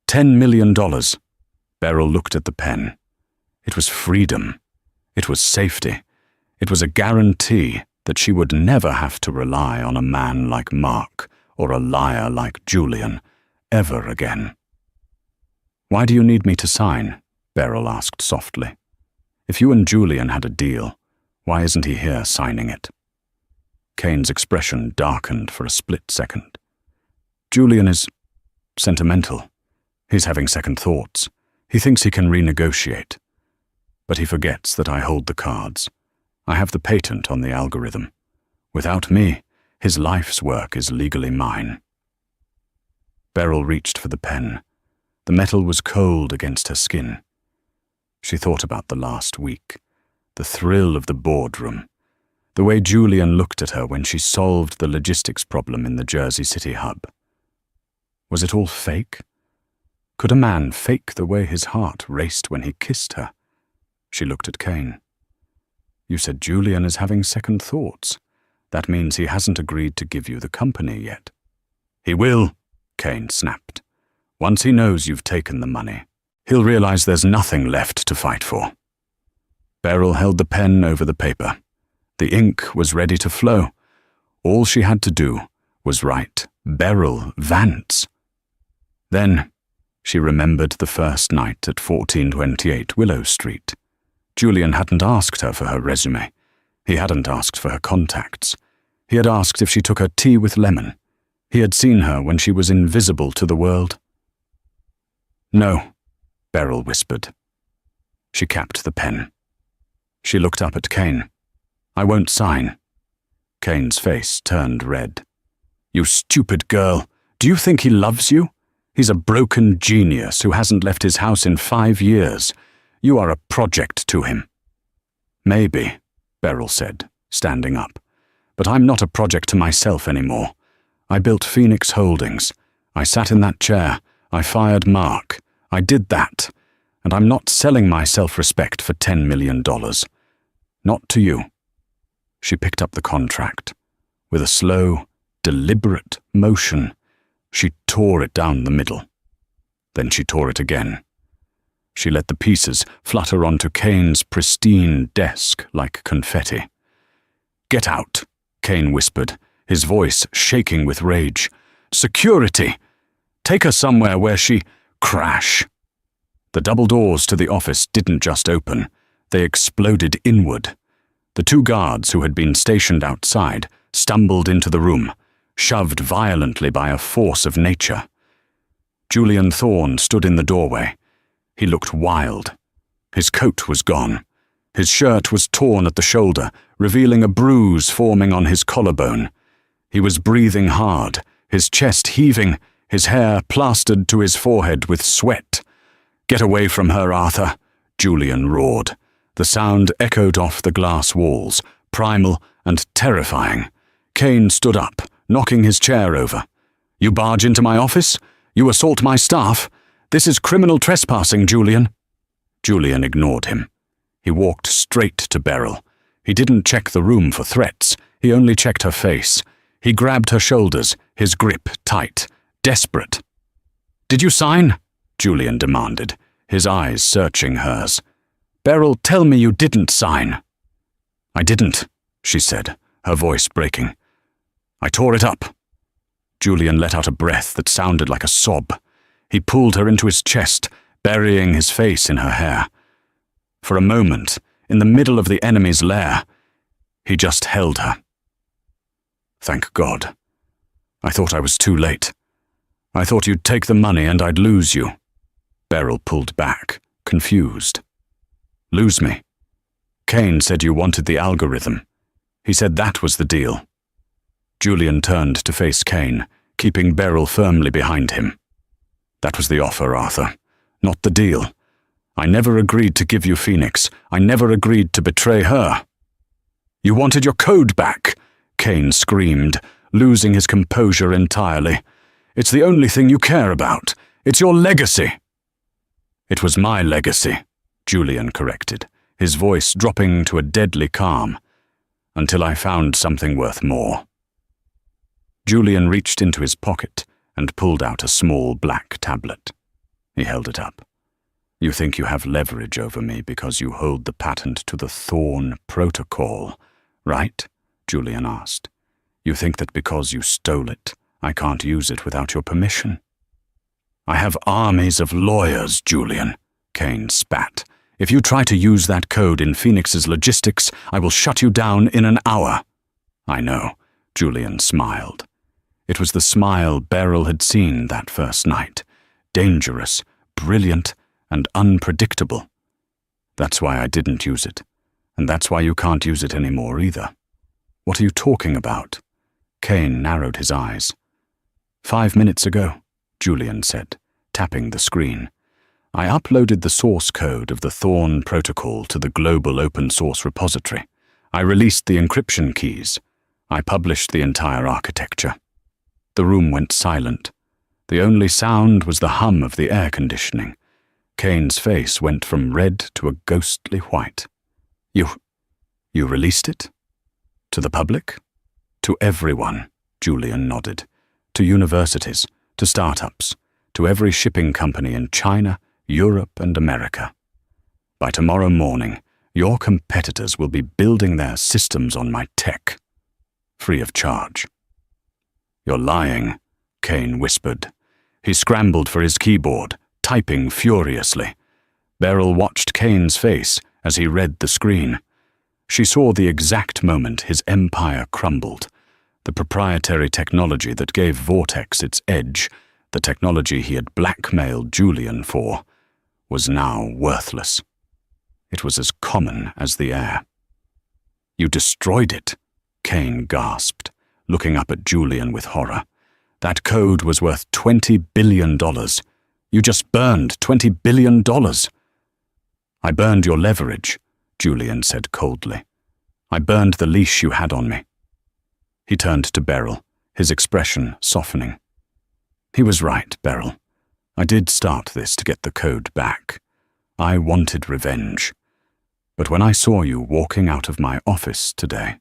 $10 million. Beryl looked at the pen. It was freedom. It was safety. It was a guarantee that she would never have to rely on a man like Mark or a liar like Julian ever again. Why do you need me to sign? Beryl asked softly. If you and Julian had a deal, why isn't he here signing it? Kane's expression darkened for a split second. Julian is sentimental. He's having second thoughts. He thinks he can renegotiate. But he forgets that I hold the cards. I have the patent on the algorithm. Without me, his life's work is legally mine. Beryl reached for the pen. The metal was cold against her skin. She thought about the last week, the thrill of the boardroom, the way Julian looked at her when she solved the logistics problem in the Jersey City hub. Was it all fake? Could a man fake the way his heart raced when he kissed her? She looked at Kane. You said Julian is having second thoughts. That means he hasn't agreed to give you the company yet. He will, Kane snapped. Once he knows you've taken the money, he'll realize there's nothing left to fight for. Beryl held the pen over the paper. The ink was ready to flow. All she had to do was write Beryl Vance. Then she remembered the first night at 1428 Willow Street. Julian hadn't asked her for her resume. He hadn't asked for her contacts. He had asked if she took her tea with lemon. He had seen her when she was invisible to the world. No, Beryl whispered. She capped the pen. She looked up at Kane. I won't sign. Kane's face turned red. You stupid girl. Do you think he loves you? He's a broken genius who hasn't left his house in 5 years. You are a project to him. Maybe, Beryl said, standing up. But I'm not a project to myself anymore. I built Phoenix Holdings. I sat in that chair. I fired Mark. I did that. And I'm not selling my self-respect for $10 million. Not to you. She picked up the contract. With a slow, deliberate motion, she tore it down the middle. Then she tore it again. She let the pieces flutter onto Kane's pristine desk like confetti. "Get out," Kane whispered, his voice shaking with rage. "Security! Take her somewhere where she—" Crash! The double doors to the office didn't just open, they exploded inward. The two guards who had been stationed outside stumbled into the room, shoved violently by a force of nature. Julian Thorne stood in the doorway. He looked wild. His coat was gone. His shirt was torn at the shoulder, revealing a bruise forming on his collarbone. He was breathing hard, his chest heaving, his hair plastered to his forehead with sweat. "Get away from her, Arthur," Julian roared. The sound echoed off the glass walls, primal and terrifying. Kane stood up, knocking his chair over. "You barge into my office? You assault my staff? This is criminal trespassing, Julian." Julian ignored him. He walked straight to Beryl. He didn't check the room for threats. He only checked her face. He grabbed her shoulders, his grip tight, desperate. "Did you sign?" Julian demanded, his eyes searching hers. "Beryl, tell me you didn't sign." "I didn't," she said, her voice breaking. "I tore it up." Julian let out a breath that sounded like a sob. He pulled her into his chest, burying his face in her hair. For a moment, in the middle of the enemy's lair, he just held her. "Thank God. I thought I was too late. I thought you'd take the money and I'd lose you." Beryl pulled back, confused. "Lose me? Kane said you wanted the algorithm. He said that was the deal." Julian turned to face Kane, keeping Beryl firmly behind him. "That was the offer, Arthur, not the deal. I never agreed to give you Phoenix. I never agreed to betray her." "You wanted your code back," Kane screamed, losing his composure entirely. "It's the only thing you care about. It's your legacy." "It was my legacy," Julian corrected, his voice dropping to a deadly calm, "until I found something worth more." Julian reached into his pocket and pulled out a small black tablet. He held it up. "You think you have leverage over me because you hold the patent to the Thorne Protocol, right?" Julian asked. "You think that because you stole it, I can't use it without your permission?" "I have armies of lawyers, Julian," Kane spat. "If you try to use that code in Phoenix's logistics, I will shut you down in an hour." "I know," Julian smiled. It was the smile Beryl had seen that first night. Dangerous, brilliant, and unpredictable. "That's why I didn't use it, and that's why you can't use it anymore either." "What are you talking about?" Kane narrowed his eyes. 5 minutes ago, Julian said, tapping the screen. "I uploaded the source code of the Thorne Protocol to the global open source repository. I released the encryption keys. I published the entire architecture." The room went silent. The only sound was the hum of the air conditioning. Kane's face went from red to a ghostly white. You released it? To the public?" "To everyone," Julian nodded. "To universities, to startups, to every shipping company in China, Europe, and America. By tomorrow morning, your competitors will be building their systems on my tech, free of charge." "You're lying," Kane whispered. He scrambled for his keyboard, typing furiously. Beryl watched Kane's face as he read the screen. She saw the exact moment his empire crumbled. The proprietary technology that gave Vortex its edge, the technology he had blackmailed Julian for, was now worthless. It was as common as the air. "You destroyed it," Kane gasped, looking up at Julian with horror. "That code was worth $20 billion. You just burned $20 billion. "I burned your leverage," Julian said coldly. "I burned the leash you had on me." He turned to Beryl, his expression softening. "He was right, Beryl. I did start this to get the code back. I wanted revenge. But when I saw you walking out of my office today,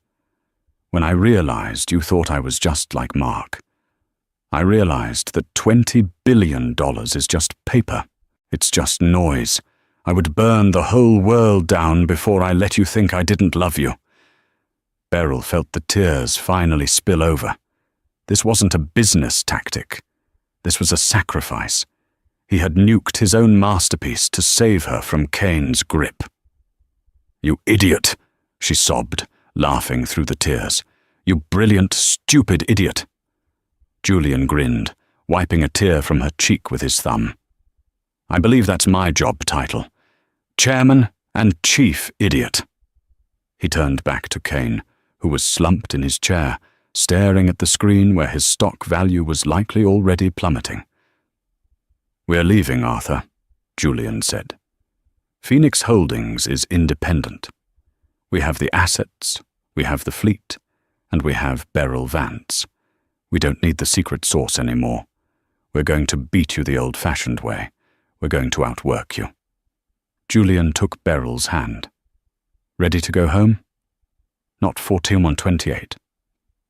when I realized you thought I was just like Mark, I realized that $20 billion is just paper. It's just noise. I would burn the whole world down before I let you think I didn't love you. Beryl felt the tears finally spill over. This wasn't a business tactic. This was a sacrifice. He had nuked his own masterpiece to save her from Kane's grip. "You idiot," she sobbed, laughing through the tears. "You brilliant, stupid idiot." Julian grinned, wiping a tear from her cheek with his thumb. "I believe that's my job title. Chairman and Chief Idiot." He turned back to Kane, who was slumped in his chair, staring at the screen where his stock value was likely already plummeting. "We're leaving, Arthur," Julian said. "Phoenix Holdings is independent. We have the assets, we have the fleet, and we have Beryl Vance. We don't need the secret sauce anymore. We're going to beat you the old-fashioned way. We're going to outwork you." Julian took Beryl's hand. "Ready to go home?" "Not 14128.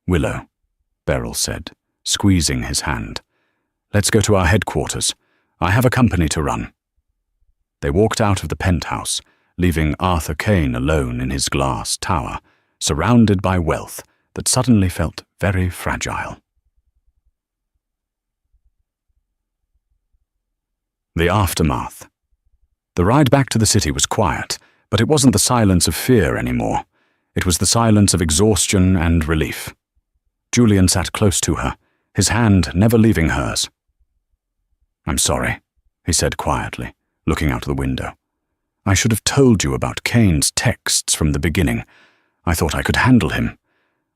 "Willow," Beryl said, squeezing his hand. "Let's go to our headquarters. I have a company to run." They walked out of the penthouse, leaving Arthur Kane alone in his glass tower, surrounded by wealth that suddenly felt very fragile. The aftermath. The ride back to the city was quiet, but it wasn't the silence of fear anymore. It was the silence of exhaustion and relief. Julian sat close to her, his hand never leaving hers. "I'm sorry," he said quietly, looking out the window. "I should have told you about Kane's texts from the beginning. I thought I could handle him.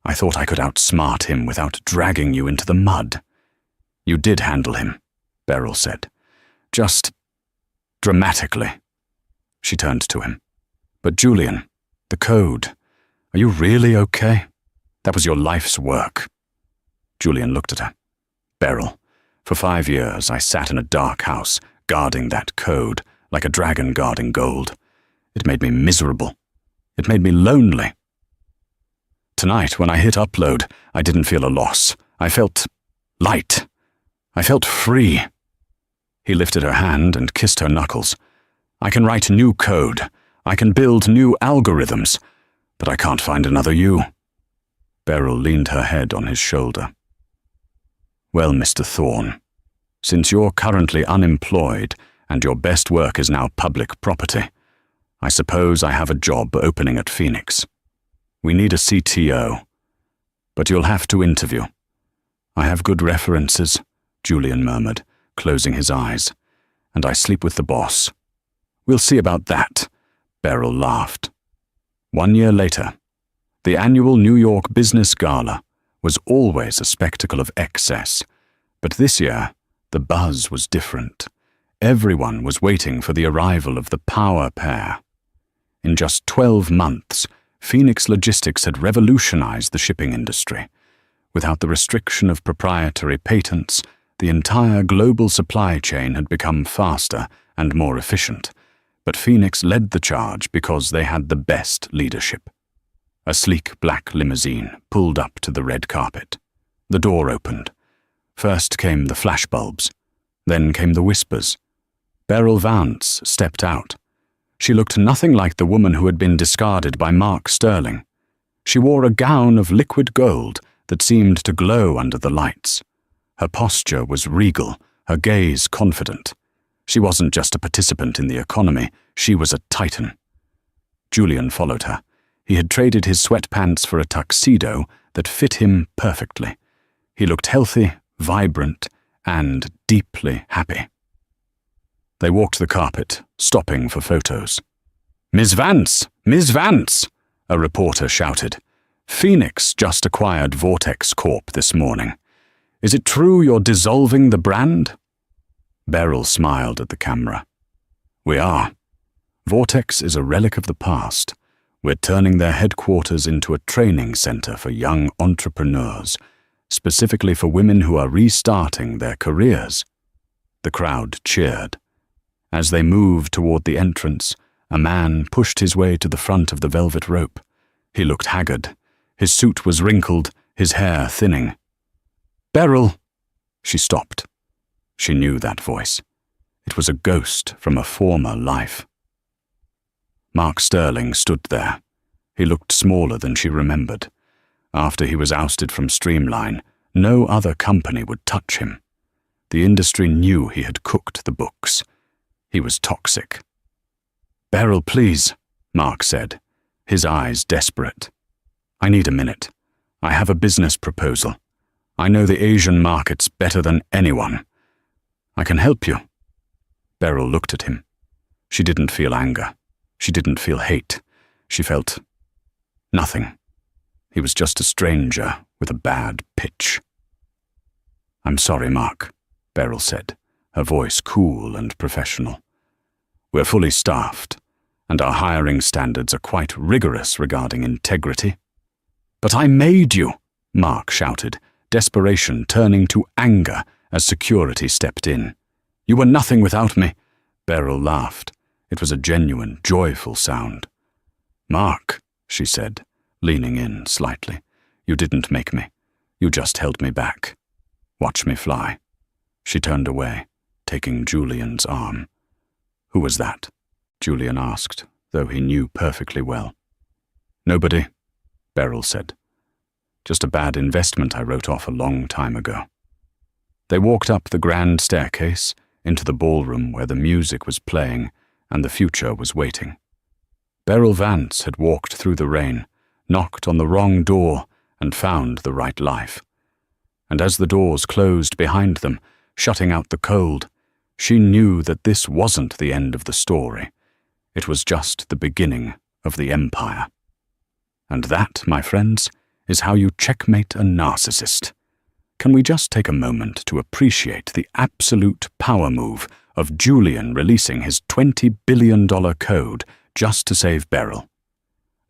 I thought I could outsmart him without dragging you into the mud." "You did handle him," Beryl said. "Just dramatically." She turned to him. "But Julian, the code. Are you really okay? That was your life's work." Julian looked at her. "Beryl, for 5 years I sat in a dark house, guarding that code, like a dragon guarding gold. It made me miserable. It made me lonely. Tonight, when I hit upload, I didn't feel a loss. I felt light. I felt free." He lifted her hand and kissed her knuckles. "I can write new code. I can build new algorithms. But I can't find another you." Beryl leaned her head on his shoulder. "Well, Mr. Thorne, since you're currently unemployed and your best work is now public property, I suppose I have a job opening at Phoenix. We need a CTO, but you'll have to interview." "I have good references," Julian murmured, closing his eyes. "And I sleep with the boss." "We'll see about that," Beryl laughed. 1 year later, the annual New York Business Gala was always a spectacle of excess, but this year the buzz was different. Everyone was waiting for the arrival of the power pair. In just 12 months, Phoenix Logistics had revolutionized the shipping industry. Without the restriction of proprietary patents, the entire global supply chain had become faster and more efficient, but Phoenix led the charge because they had the best leadership. A sleek black limousine pulled up to the red carpet. The door opened. First came the flashbulbs. Then came the whispers. Beryl Vance stepped out. She looked nothing like the woman who had been discarded by Mark Sterling. She wore a gown of liquid gold that seemed to glow under the lights. Her posture was regal, her gaze confident. She wasn't just a participant in the economy, she was a titan. Julian followed her. He had traded his sweatpants for a tuxedo that fit him perfectly. He looked healthy, vibrant, and deeply happy. They walked the carpet, stopping for photos. "Ms. Vance! Ms. Vance!" a reporter shouted. "Phoenix just acquired Vortex Corp this morning. Is it true you're dissolving the brand?" Beryl smiled at the camera. "We are. Vortex is a relic of the past. We're turning their headquarters into a training center for young entrepreneurs, specifically for women who are restarting their careers." The crowd cheered. As they moved toward the entrance, a man pushed his way to the front of the velvet rope. He looked haggard. His suit was wrinkled, his hair thinning. "Beryl!" She stopped. She knew that voice. It was a ghost from a former life. Mark Sterling stood there. He looked smaller than she remembered. After he was ousted from Streamline, no other company would touch him. The industry knew he had cooked the books. He was toxic. "Beryl, please," Mark said, his eyes desperate. "I need a minute. I have a business proposal. I know the Asian markets better than anyone. I can help you." Beryl looked at him. She didn't feel anger. She didn't feel hate. She felt nothing. He was just a stranger with a bad pitch. "I'm sorry, Mark," Beryl said, her voice cool and professional. "We're fully staffed, and our hiring standards are quite rigorous regarding integrity." "But I made you," Mark shouted, desperation turning to anger as security stepped in. "You were nothing without me." Beryl laughed. It was a genuine, joyful sound. "Mark," she said, leaning in slightly, "you didn't make me. You just held me back. Watch me fly." She turned away, taking Julian's arm. "Who was that?" Julian asked, though he knew perfectly well. "Nobody," Beryl said. "Just a bad investment I wrote off a long time ago." They walked up the grand staircase into the ballroom where the music was playing and the future was waiting. Beryl Vance had walked through the rain, knocked on the wrong door, and found the right life. And as the doors closed behind them, shutting out the cold, she knew that this wasn't the end of the story. It was just the beginning of the empire. And that, my friends, is how you checkmate a narcissist. Can we just take a moment to appreciate the absolute power move of Julian releasing his $20 billion code just to save Beryl?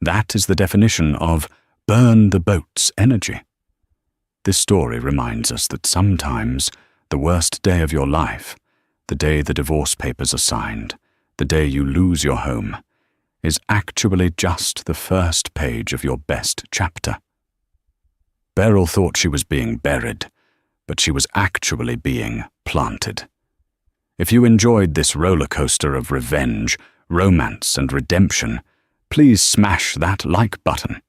That is the definition of burn the boats energy. This story reminds us that sometimes the worst day of your life, the day the divorce papers are signed, the day you lose your home, is actually just the first page of your best chapter. Beryl thought she was being buried, but she was actually being planted. If you enjoyed this roller coaster of revenge, romance, and redemption, please smash that like button.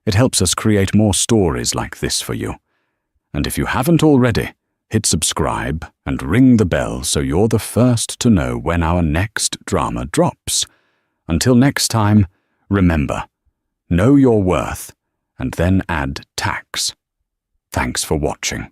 It helps us create more stories like this for you. And if you haven't already, hit subscribe and ring the bell so you're the first to know when our next drama drops. Until next time, remember, know your worth and then add tax. Thanks for watching.